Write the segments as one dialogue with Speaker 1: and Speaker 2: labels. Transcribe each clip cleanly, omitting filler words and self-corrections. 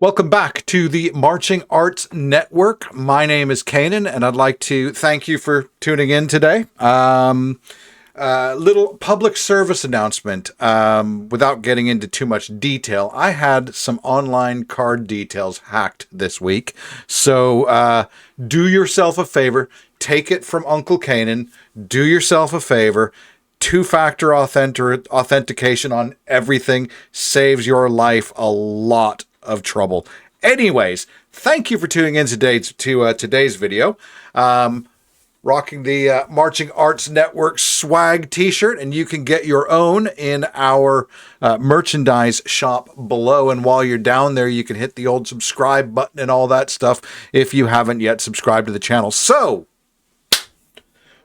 Speaker 1: Welcome back to the Marching Arts Network. My name is Kanan, and I'd like to thank you for tuning in today. Little public service announcement. Without getting into too much detail, I had some online card details hacked this week. So do yourself a favor. Take it from Uncle Kanan. Do yourself a favor. Two-factor authentication on everything saves your life a lot of trouble. Anyways, thank you for tuning in today to today's video. Rocking the Marching Arts Network swag t-shirt, and you can get your own in our merchandise shop below. And while you're down there, you can hit the old subscribe button and all that stuff if you haven't yet subscribed to the channel. So,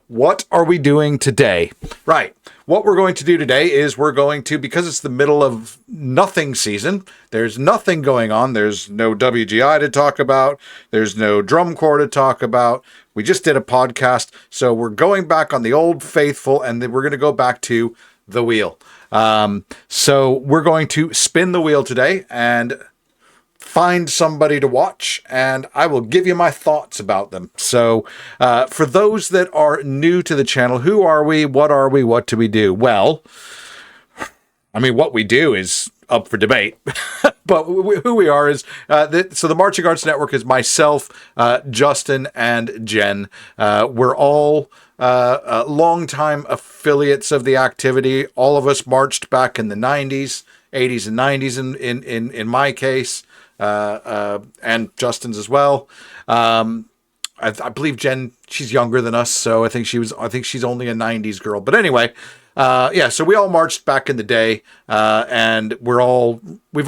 Speaker 1: what are we doing today? Right. What we're going to do today is we're going to, because it's the middle of nothing season, there's nothing going on. There's no WGI to talk about. There's no drum corps to talk about. We just did a podcast. So we're going back on the old faithful, and then we're going to go back to the wheel. So we're going to spin the wheel today and find somebody to watch, and I will give you my thoughts about them. So for those that are new to the channel, who are we? What do we do? Well, I mean, what we do is up for debate, but who we are is, so the Marching Arts Network is myself, Justin, and Jen. We're all longtime affiliates of the activity. All of us marched back in the 90s, 80s and 90s in my case. And Justin's as well. I believe Jen, she's younger than us, so I think she's only a 90s girl. But anyway, yeah, so we all marched back in the day, and we've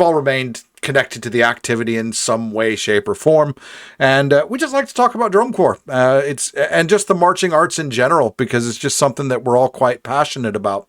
Speaker 1: all remained connected to the activity in some way, shape, or form. And we just like to talk about drum corps. And just the marching arts in general, because it's just something that we're all quite passionate about.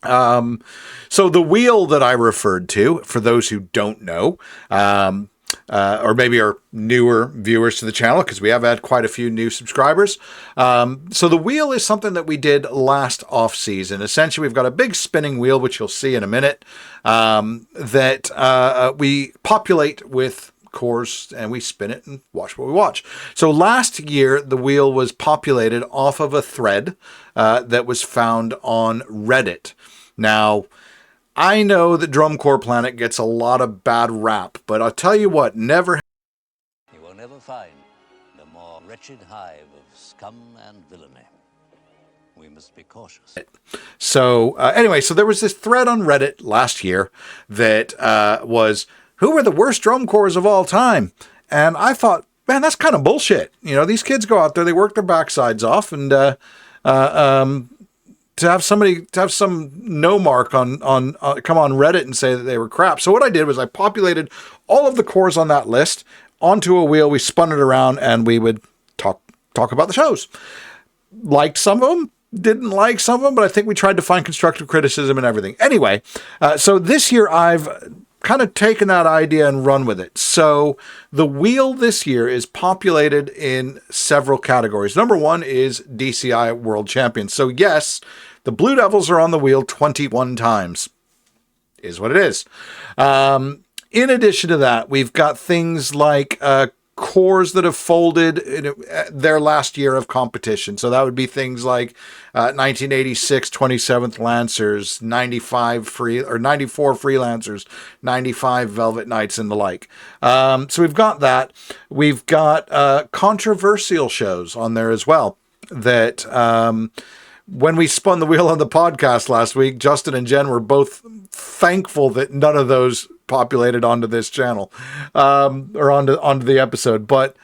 Speaker 1: So the wheel that I referred to, for those who don't know, or maybe are newer viewers to the channel, because we have had quite a few new subscribers. So the wheel is something that we did last off season. Essentially, we've got a big spinning wheel, which you'll see in a minute, that we populate with corps, and we spin it and watch what we watch. So last year, the wheel was populated off of a thread that was found on Reddit. Now, I know that Drum Corps Planet gets a lot of bad rap, but I'll tell you what,
Speaker 2: You will never find the more wretched hive of scum and villainy. We must be cautious.
Speaker 1: So anyway, so there was this thread on Reddit last year that was, who are the worst drum corps of all time? And I thought, man, that's kind of bullshit. You know, these kids go out there, they work their backsides off, and to have some no mark on come on Reddit and say that they were crap. So what I did was I populated all of the corps on that list onto a wheel. We spun it around, and we would talk about the shows. Liked some of them, didn't like some of them, but I think we tried to find constructive criticism and everything. Anyway, so this year I've kind of taken that idea and run with it. So the wheel this year is populated in several categories. Number one is DCI World Champions. So yes, the Blue Devils are on the wheel 21 times. Is what it is. In addition to that, we've got things like corps that have folded in their last year of competition. So that would be things like 1986 27th Lancers, 94 Freelancers, 95 Velvet Knights, and the like. So we've got that. We've got controversial shows on there as well that when we spun the wheel on the podcast last week, Justin and Jen were both thankful that none of those populated onto this channel, or onto the episode. But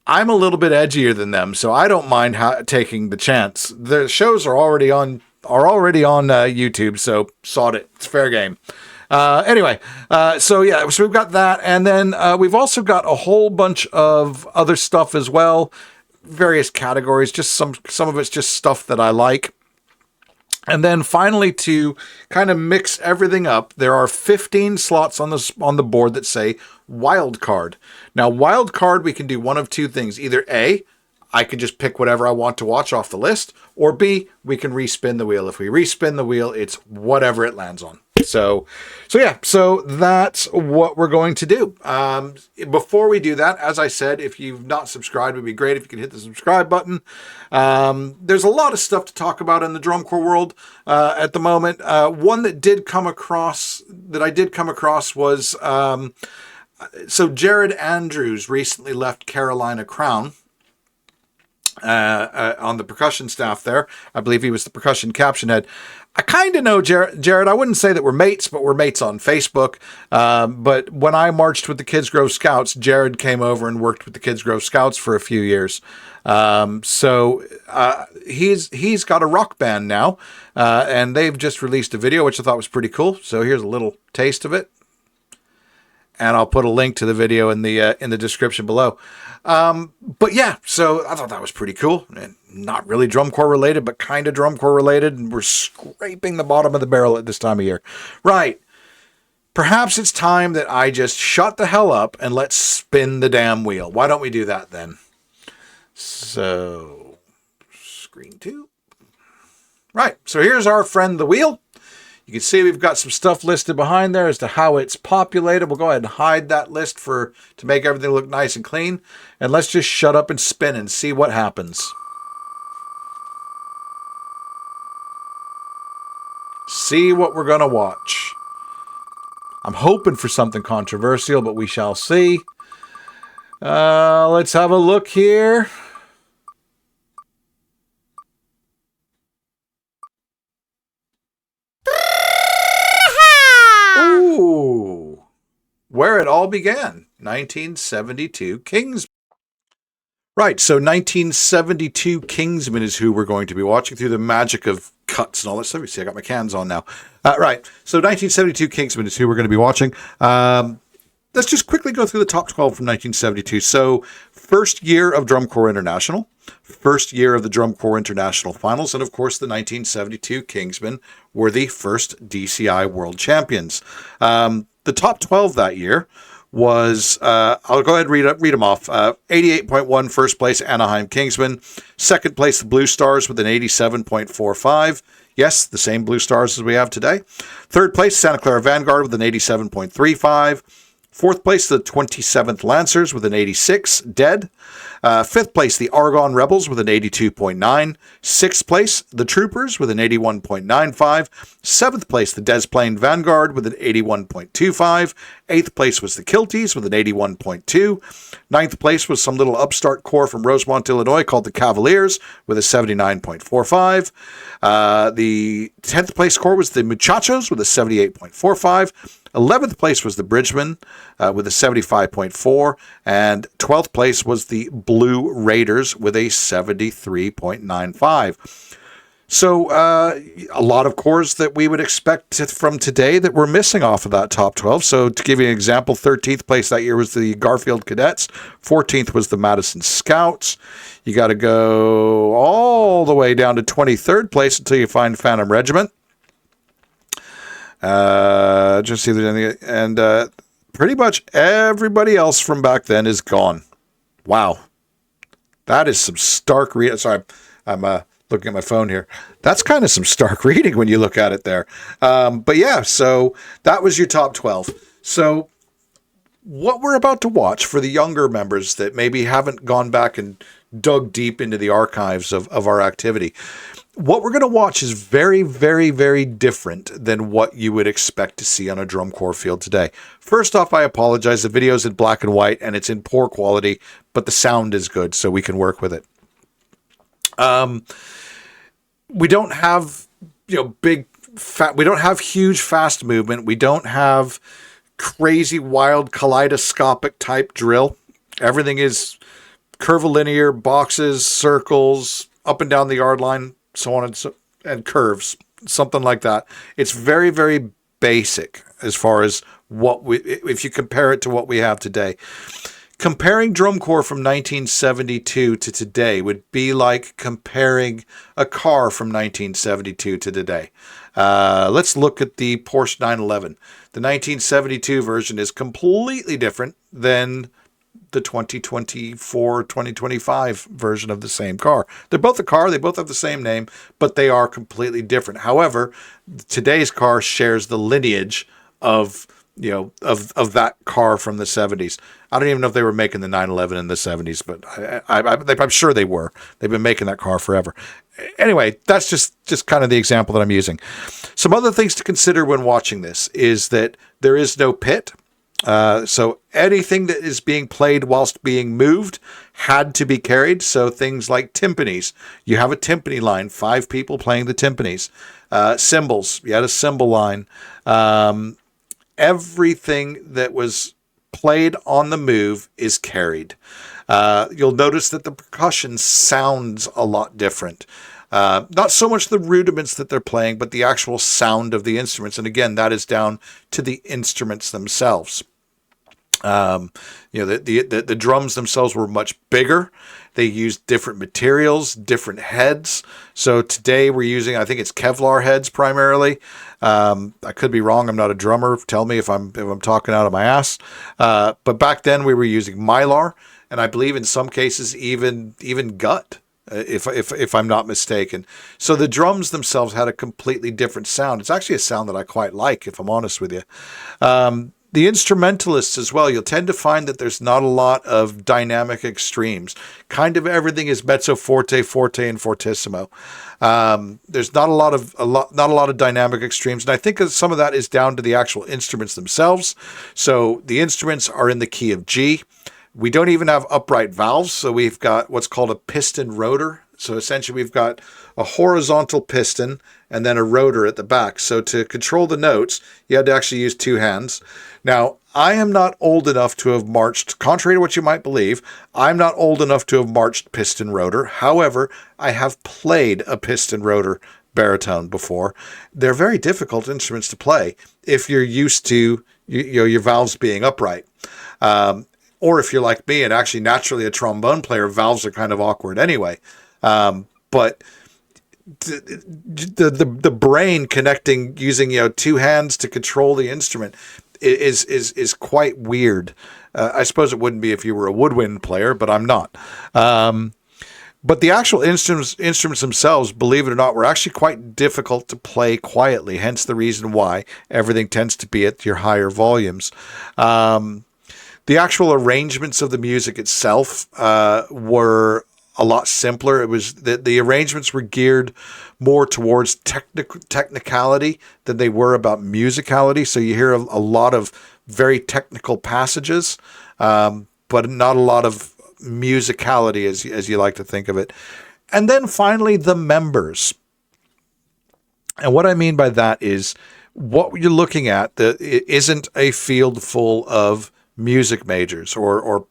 Speaker 1: I'm a little bit edgier than them, so I don't mind taking the chance. The shows are already on YouTube, so sod it. It's fair game. Anyway, so yeah, so we've got that, and then we've also got a whole bunch of other stuff as well. Various categories, just some of it's just stuff that I like. And then finally, to kind of mix everything up, there are 15 slots on the board that say wild card. Now, wild card, we can do one of two things. Either A, I can just pick whatever I want to watch off the list, or B, we can respin the wheel. If we respin the wheel, it's whatever it lands on. So yeah, so that's what we're going to do. Before we do that, as I said, if you've not subscribed, it would be great if you could hit the subscribe button. There's a lot of stuff to talk about in the drum corps world at the moment. One that I did come across was, so Jared Andrews recently left Carolina Crown. On the percussion staff there. I believe he was the percussion caption head. I kind of know Jared. I wouldn't say that we're mates, but we're mates on Facebook. But when I marched with the Kids Grove Scouts, Jared came over and worked with the Kids Grove Scouts for a few years. So he's got a rock band now, and they've just released a video, which I thought was pretty cool. So here's a little taste of it. And I'll put a link to the video in the description below. But yeah, so I thought that was pretty cool. And not really drum corps related, but kind of drum corps related. And we're scraping the bottom of the barrel at this time of year. Right. Perhaps it's time that I just shut the hell up and let's spin the damn wheel. Why don't we do that then? So, screen 2. Right. So here's our friend, the wheel. You can see we've got some stuff listed behind there as to how it's populated. We'll go ahead and hide that list to make everything look nice and clean. And let's just shut up and spin and see what happens. See what we're going to watch. I'm hoping for something controversial, but we shall see. Let's have a look here. Ooh, where it all began, 1972 Kingsmen. Right, so 1972 Kingsmen is who we're going to be watching through the magic of cuts and all that stuff. You see, I got my cans on now. Right, so 1972 Kingsmen is who we're going to be watching. Let's just quickly go through the top 12 from 1972. So, first year of Drum Corps International, first year of the Drum Corps International Finals, and of course the 1972 Kingsmen were the first DCI World Champions. The top 12 that year was, I'll go ahead and read them off. 88.1, first place, Anaheim Kingsmen. Second place, the Blue Stars with an 87.45. Yes, the same Blue Stars as we have today. Third place, Santa Clara Vanguard with an 87.35. Fourth place, the 27th Lancers with an 86, dead. Fifth place, the Argonne Rebels with an 82.9. Sixth place, the Troopers with an 81.95. Seventh place, the Des Plaines Vanguard with an 81.25. Eighth place was the Kilties with an 81.2. Ninth place was some little upstart corps from Rosemont, Illinois called the Cavaliers with a 79.45. The 10th place corps was the Muchachos with a 78.45. 11th place was the Bridgemen with a 75.4, and 12th place was the Blue Raiders with a 73.95. So a lot of corps that we would expect from today that we're missing off of that top 12. So to give you an example, 13th place that year was the Garfield Cadets. 14th was the Madison Scouts. You got to go all the way down to 23rd place until you find Phantom Regiment. Just see if there's anything, and pretty much everybody else from back then is gone. Wow, that is some stark reading. Sorry, I'm looking at my phone here. That's kind of some stark reading when you look at it there. But yeah, so that was your top 12. So what we're about to watch for the younger members that maybe haven't gone back and dug deep into the archives of our activity, what we're going to watch is very, very, very different than what you would expect to see on a drum corps field today. First off, I apologize. The video's in black and white and it's in poor quality, but the sound is good, so we can work with it. We don't have, we don't have huge fast movement. We don't have crazy, wild, kaleidoscopic type drill. Everything is curvilinear, boxes, circles, up and down the yard line, so on and curves, something like that. It's very, very basic as far as if you compare it to what we have today. Comparing drum corps from 1972 to today would be like comparing a car from 1972 to today. Let's look at the Porsche 911. The 1972 version is completely different than the 2024, 2025 version of the same car. They're both a car. They both have the same name, but they are completely different. However, today's car shares the lineage of of that car from the 70s. I don't even know if they were making the 911 in the 70s, but I'm sure they were. They've been making that car forever. Anyway, that's just kind of the example that I'm using. Some other things to consider when watching this is that there is no pit. So anything that is being played whilst being moved had to be carried. So things like timpanis. You have a timpani line, 5 people playing the timpanis. Cymbals. You had a cymbal line. Everything that was played on the move is carried. You'll notice that the percussion sounds a lot different. Not so much the rudiments that they're playing, but the actual sound of the instruments. And again, that is down to the instruments themselves. The drums themselves were much bigger. They used different materials, different heads. So today we're using, I think it's Kevlar heads primarily. I could be wrong. I'm not a drummer. Tell me if I'm talking out of my ass. But back then we were using Mylar, and I believe in some cases even gut. If I'm not mistaken. So the drums themselves had a completely different sound. It's actually a sound that I quite like, if I'm honest with you. The instrumentalists as well, you'll tend to find that there's not a lot of dynamic extremes. Kind of everything is mezzo forte, forte, and fortissimo. There's not a lot of dynamic extremes, and I think some of that is down to the actual instruments themselves. So the instruments are in the key of G. We don't even have upright valves, so we've got what's called a piston rotor. So essentially we've got a horizontal piston and then a rotor at the back. So to control the notes, you had to actually use 2 hands. Now, I am not old enough to have marched, contrary to what you might believe, I'm not old enough to have marched piston rotor. However, I have played a piston rotor baritone before. They're very difficult instruments to play if you're used to your valves being upright. Or if you're like me and actually naturally a trombone player, valves are kind of awkward anyway. But the brain connecting using 2 hands to control the instrument is quite weird. I suppose it wouldn't be if you were a woodwind player, but I'm not. But the actual instruments themselves, believe it or not, were actually quite difficult to play quietly. Hence the reason why everything tends to be at your higher volumes. The actual arrangements of the music itself were a lot simpler. It was the arrangements were geared more towards technicality than they were about musicality. So you hear a lot of very technical passages, but not a lot of musicality as you like to think of it. And then finally, the members. And what I mean by that is what you're looking at isn't a field full of music majors or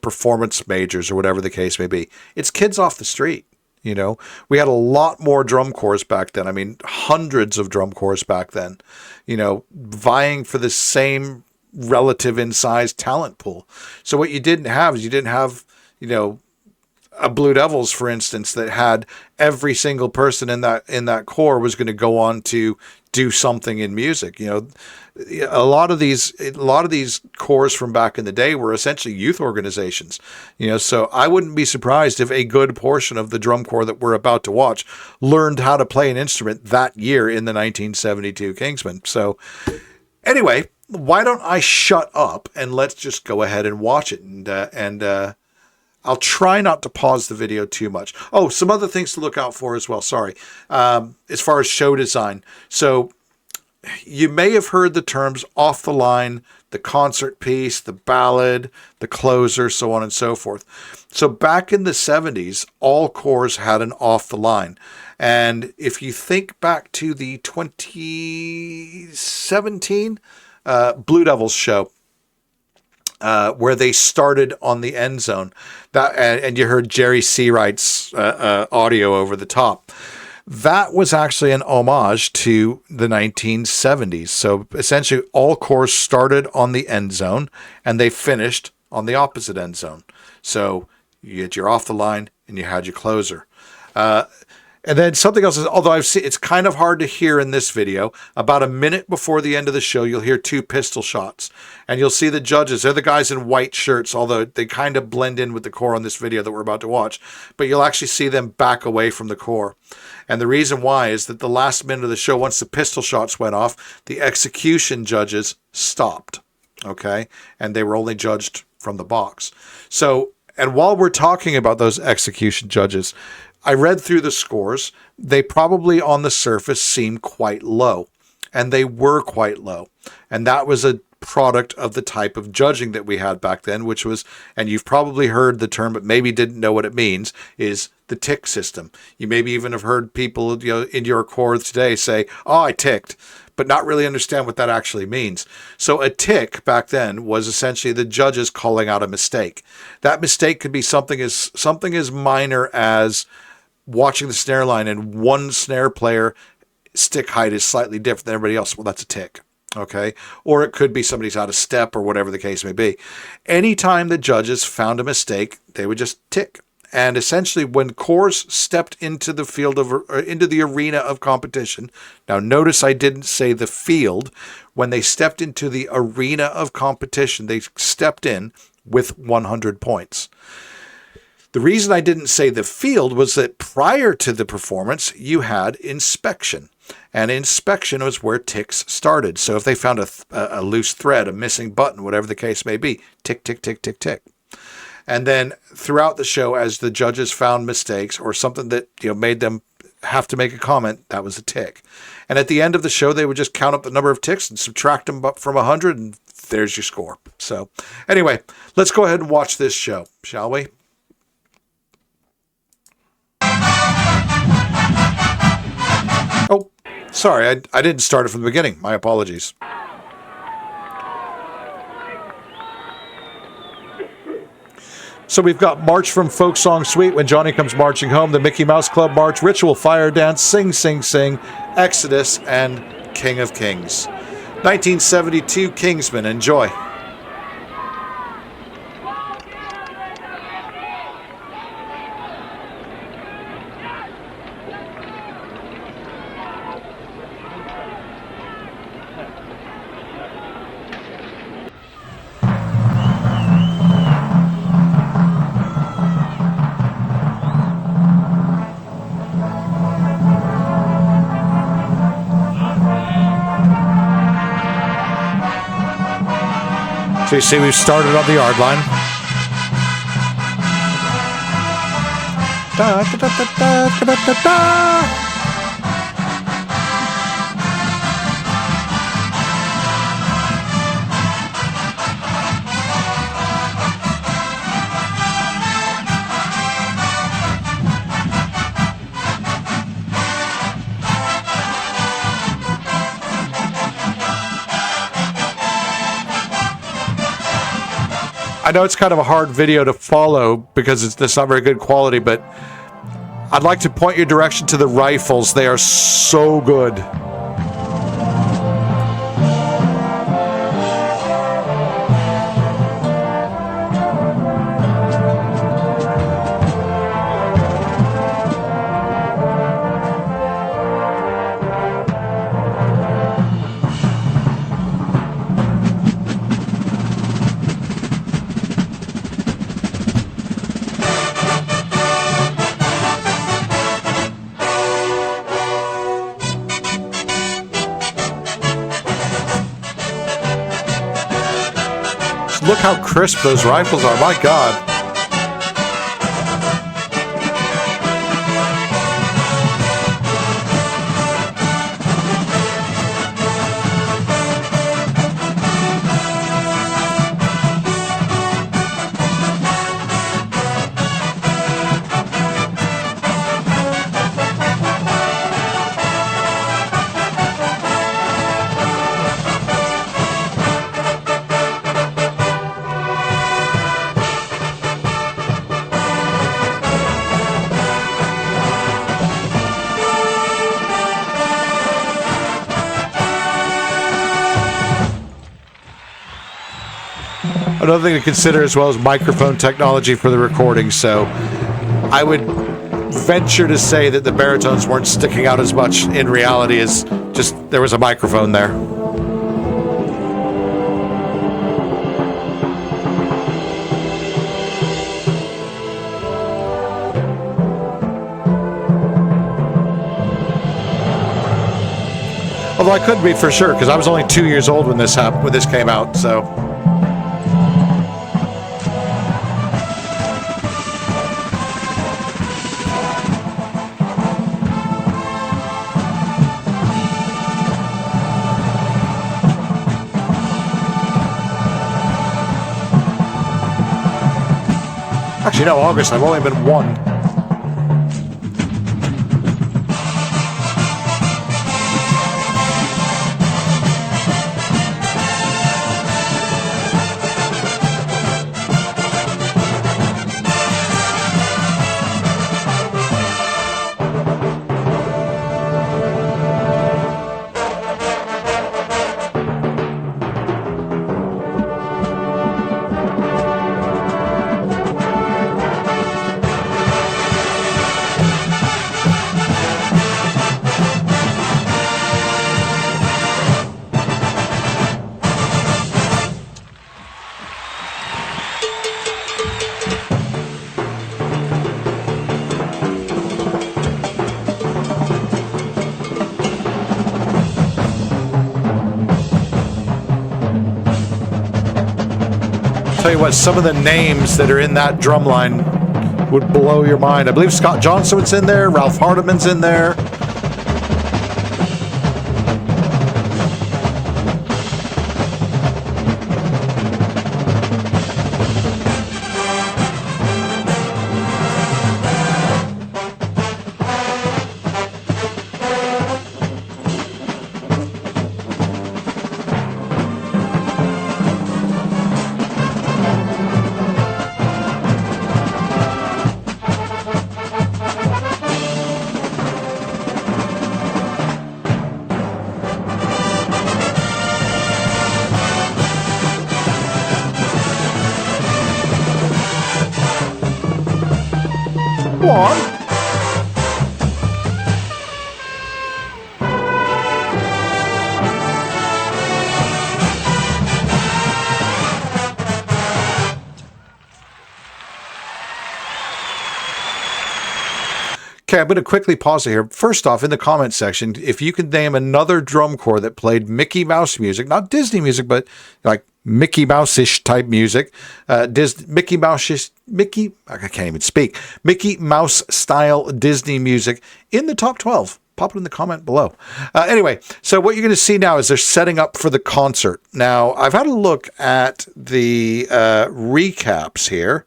Speaker 1: performance majors or whatever the case may be. It's kids off the street. We had a lot more drum corps back then. I mean, hundreds of drum corps back then, vying for the same relative in size talent pool. So what you didn't have is a Blue Devils, for instance, that had every single person in that corps was going to go on to do something in music. A lot of these corps from back in the day were essentially youth organizations. So I wouldn't be surprised if a good portion of the drum corps that we're about to watch learned how to play an instrument that year in the 1972 Kingsmen. So anyway, why don't I shut up and let's just go ahead and watch it and I'll try not to pause the video too much. Oh, some other things to look out for as well. Sorry. As far as show design. So you may have heard the terms off the line, the concert piece, the ballad, the closer, so on and so forth. So back in the 70s, all corps had an off the line. And if you think back to the 2017 Blue Devils show, where they started on the end zone, and you heard Jerry Seawright's audio over the top. That was actually an homage to the 1970s. So essentially, all corps started on the end zone, and they finished on the opposite end zone. So you had your off the line, and you had your closer. And then something else is, although I've seen, it's kind of hard to hear in this video, about a minute before the end of the show, you'll hear 2 pistol shots. And you'll see the judges. They're the guys in white shirts, although they kind of blend in with the core on this video that we're about to watch. But you'll actually see them back away from the core. And the reason why is that the last minute of the show, once the pistol shots went off, the execution judges stopped. Okay? And they were only judged from the box. So, and while we're talking about those execution judges, I read through the scores. They probably on the surface seem quite low, and they were quite low. And that was a product of the type of judging that we had back then, which was, and you've probably heard the term, but maybe didn't know what it means, is the tick system. You maybe even have heard people, in your core today say, "Oh, I ticked," but not really understand what that actually means. So a tick back then was essentially the judges calling out a mistake. That mistake could be something as minor as watching the snare line and one snare player stick height is slightly different than everybody else. Well, that's a tick. Okay. Or it could be somebody's out of step or whatever the case may be. Anytime the judges found a mistake, they would just tick. And essentially when cores stepped into the field of, or into the arena of competition, now notice I didn't say the field. When they stepped into the arena of competition, they stepped in with 100 points. The reason I didn't say the field was that prior to the performance, you had inspection. And inspection was where ticks started. So if they found a loose thread, a missing button, whatever the case may be, tick, tick, tick, tick, tick. And then throughout the show, as the judges found mistakes or something that made them have to make a comment, that was a tick. And at the end of the show, they would just count up the number of ticks and subtract them up from 100, and there's your score. So anyway, let's go ahead and watch this show, shall we? Oh, sorry, I didn't start it from the beginning. My apologies. So we've got March from Folk Song Suite, When Johnny Comes Marching Home, the Mickey Mouse Club March, Ritual Fire Dance, Sing, Sing, Sing, Exodus, and King of Kings. 1972 Kingsmen. Enjoy. So you see we've started on the yard line. Da, da, da, da, da, da, da. I know it's kind of a hard video to follow because it's not very good quality, but I'd like to point your direction to the rifles. They are so good. Look how crisp those rifles are. My God. Another thing to consider as well is microphone technology for the recording. So I would venture to say that the baritones weren't sticking out as much in reality as just there was a microphone there. Although I couldn't be for sure because I was only 2 years old when this happened, when this came out, so. Actually, no, August. I've only been one. Tell you what, some of the names that are in that drum line would blow your mind. I believe Scott Johnson's in there, Ralph Hardiman's in there. Go on. Okay, I'm going to quickly pause it here. First off, in the comments section, if you can name another drum corps that played Mickey Mouse music, not Disney music, but like Mickey Mouse-ish type music, Mickey Mouse-ish, I can't even speak, Mickey Mouse style Disney music in the top 12. Pop it in the comment below. Anyway, so what you're going to see now is they're setting up for the concert. Now, I've had a look at the recaps here,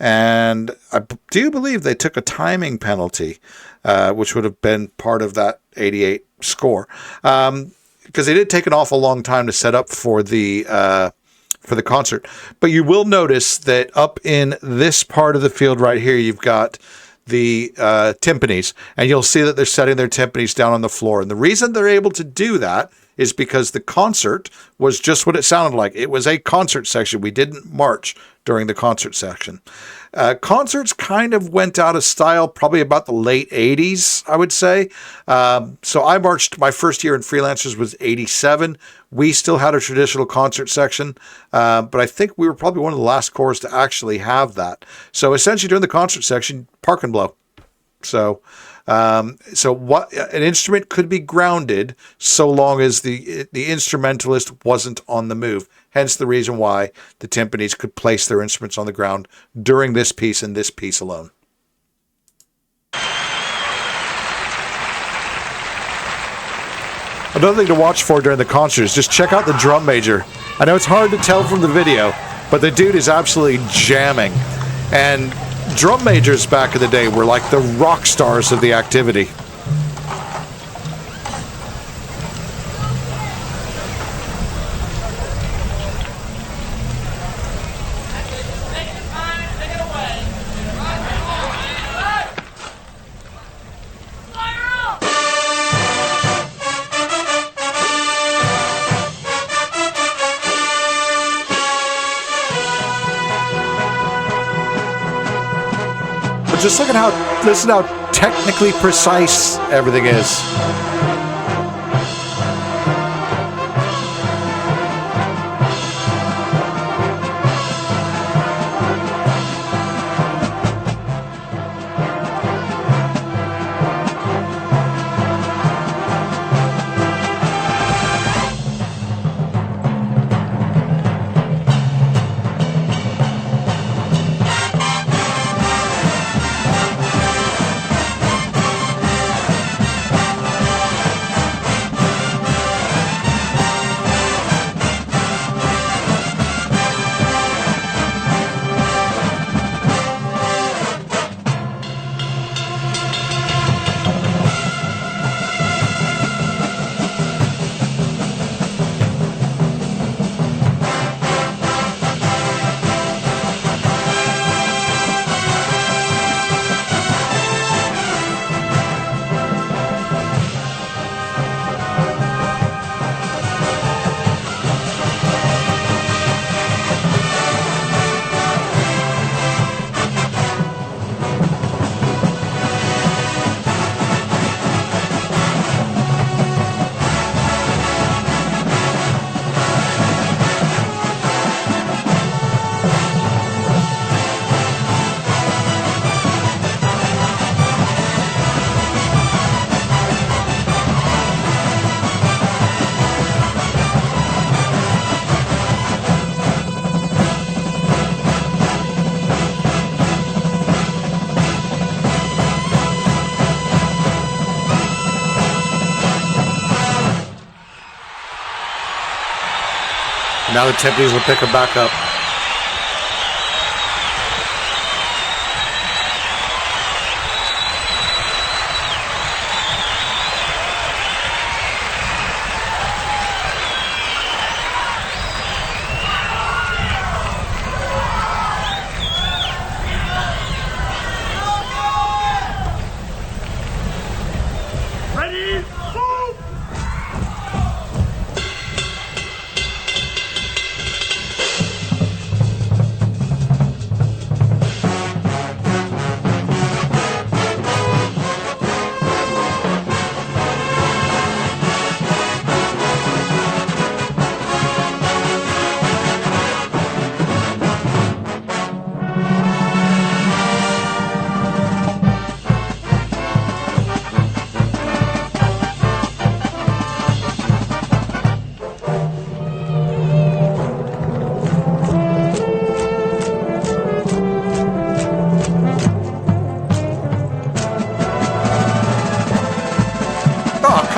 Speaker 1: and I do believe they took a timing penalty, which would have been part of that 88 score, because they did take an awful long time to set up for the concert. But you will notice that up in this part of the field right here, you've got the timpanis, and you'll see that they're setting their timpanis down on the floor. And the reason they're able to do that is because the concert was just what it sounded like. It was a concert section. We didn't march during the concert section. Concerts kind of went out of style probably about the late 80s, I would say. So I marched, my first year in Freelancers was 87. We still had a traditional concert section, but I think we were probably one of the last corps to actually have that. So essentially during the concert section, park and blow. So what an instrument could be grounded so long as the instrumentalist wasn't on the move. Hence the reason why the timpanis could place their instruments on the ground during this piece and this piece alone. Another thing to watch for during the concert is just check out the drum major. I know it's hard to tell from the video, but the dude is absolutely jamming. And drum majors back in the day were like the rock stars of the activity. just listen how technically precise everything is. Now the Tempies will pick her back up.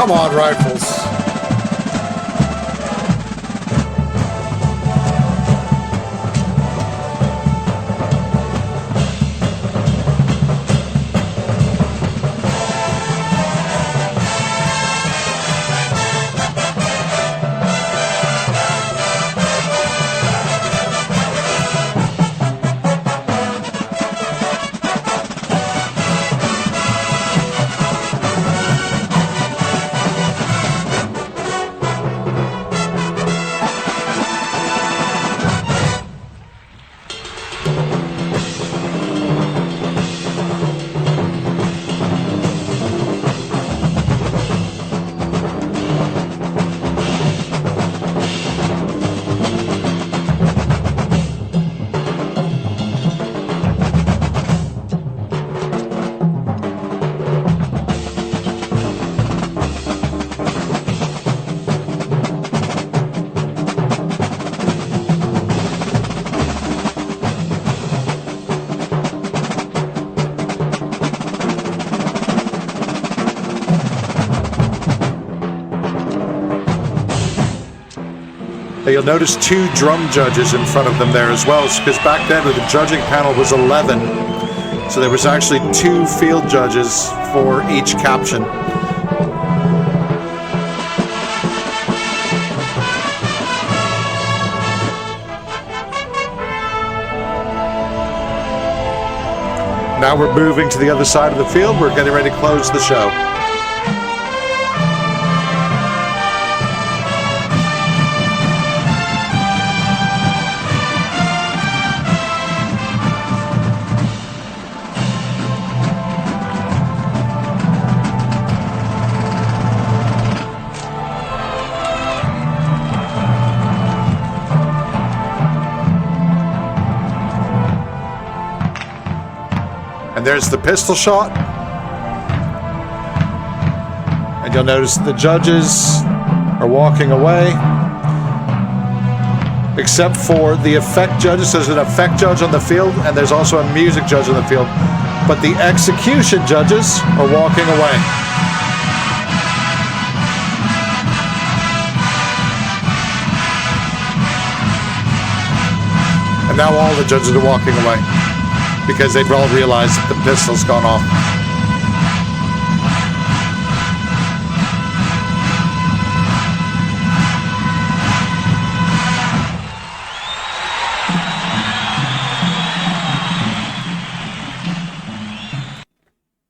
Speaker 1: Come on, Rifles. You'll notice 2 drum judges in front of them there as well, because back then the judging panel was 11. So there was actually 2 field judges for each caption. Now we're moving to the other side of the field. We're getting ready to close the show. there's the pistol shot. And you'll notice the judges are walking away. Except for the effect judges. There's an effect judge on the field, and there's also a music judge on the field. But the execution judges are walking away. And now all the judges are walking away because they've all realized that the pistol's gone off.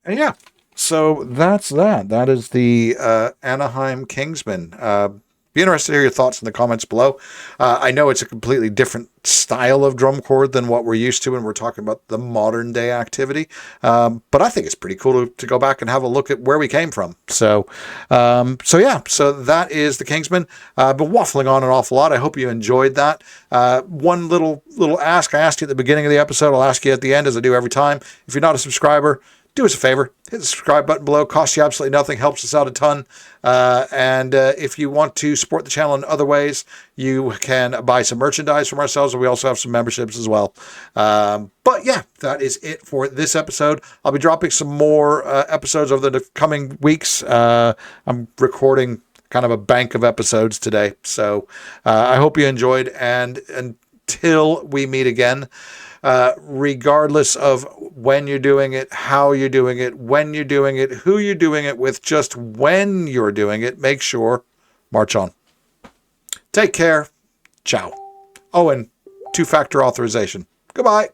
Speaker 1: And yeah, so that's that. That is the Anaheim Kingsmen. Be interested to hear your thoughts in the comments below. I know it's a completely different style of drum corps than what we're used to when we're talking about the modern day activity. But I think it's pretty cool to go back and have a look at where we came from. So that is the Kingsmen. I've been waffling on an awful lot. I hope you enjoyed that. One little ask I asked you at the beginning of the episode, I'll ask you at the end as I do every time. If you're not a subscriber, do us a favor, hit the subscribe button below. Costs you absolutely nothing, helps us out a ton. And if you want to support the channel in other ways, you can buy some merchandise from ourselves, and we also have some memberships as well. But yeah, that is it for this episode. I'll be dropping some more episodes over the coming weeks. I'm recording kind of a bank of episodes today. So I hope you enjoyed, and until we meet again, regardless of when you're doing it, how you're doing it, when you're doing it, who you're doing it with, just when you're doing it, make sure, march on. Take care. Ciao. Oh, and 2-factor authorization. Goodbye.